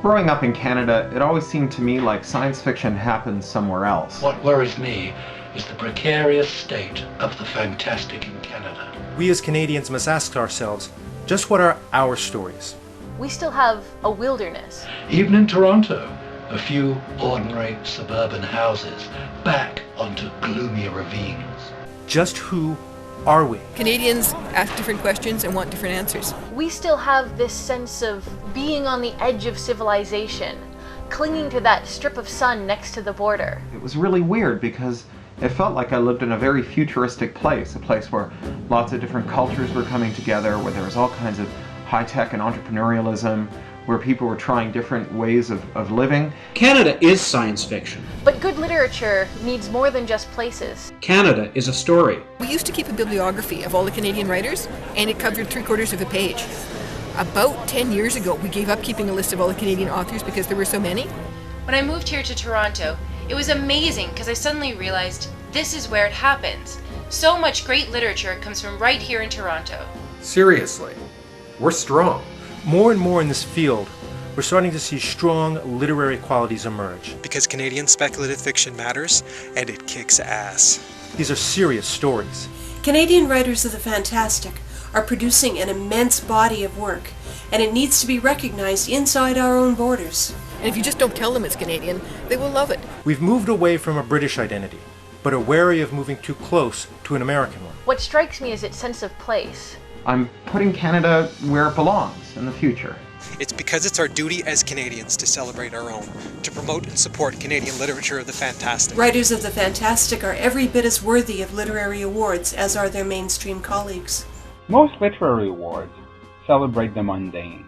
Growing up in Canada, it always seemed to me like science fiction happened somewhere else. What worries me is the precarious state of the fantastic in Canada. We as Canadians must ask ourselves, just what are our stories? We still have a wilderness. Even in Toronto, a few ordinary suburban houses back onto gloomy ravines. Just who are we? Canadians ask different questions and want different answers. We still have this sense of being on the edge of civilization, clinging to that strip of sun next to the border. It was really weird because it felt like I lived in a very futuristic place, a place where lots of different cultures were coming together, where there was all kinds of high-tech and entrepreneurialism, where people were trying different ways of living. Canada is science fiction. But good literature needs more than just places. Canada is a story. We used to keep a bibliography of all the Canadian writers, and it covered 3/4 of a page. About 10 years ago, we gave up keeping a list of all the Canadian authors because there were so many. When I moved here to Toronto, it was amazing because I suddenly realized this is where it happens. So much great literature comes from right here in Toronto. Seriously, we're strong. More and more in this field, we're starting to see strong literary qualities emerge. Because Canadian speculative fiction matters, and it kicks ass. These are serious stories. Canadian writers of the fantastic are producing an immense body of work, and it needs to be recognized inside our own borders. And if you just don't tell them it's Canadian, they will love it. We've moved away from a British identity, but are wary of moving too close to an American one. What strikes me is its sense of place. I'm putting Canada where it belongs in the future. It's because it's our duty as Canadians to celebrate our own, to promote and support Canadian literature of the fantastic. Writers of the fantastic are every bit as worthy of literary awards as are their mainstream colleagues. Most literary awards celebrate the mundane.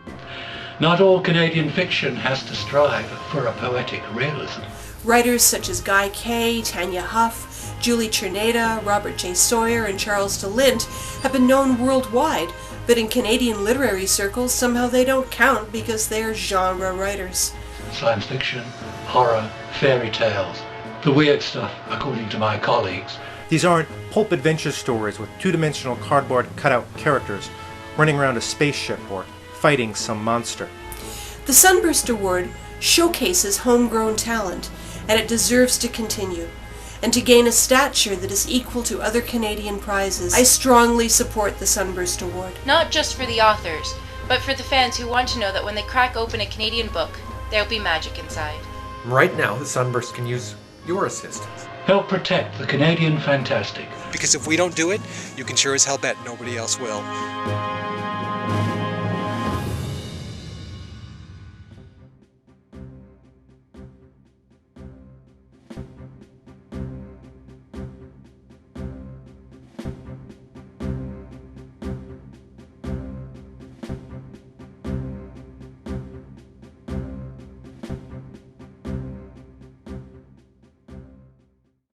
Not all Canadian fiction has to strive for a poetic realism. Writers such as Guy Kay, Tanya Huff, Julie Czerneda, Robert J. Sawyer, and Charles de Lint have been known worldwide, but in Canadian literary circles somehow they don't count because they're genre writers. Science fiction, horror, fairy tales, the weird stuff, according to my colleagues. These aren't pulp adventure stories with two-dimensional cardboard cutout characters running around a spaceship or fighting some monster. The Sunburst Award showcases homegrown talent, and it deserves to continue, and to gain a stature that is equal to other Canadian prizes. I strongly support the Sunburst Award. Not just for the authors, but for the fans who want to know that when they crack open a Canadian book, there'll be magic inside. Right now, the Sunburst can use your assistance. Help protect the Canadian fantastic. Because if we don't do it, you can sure as hell bet nobody else will.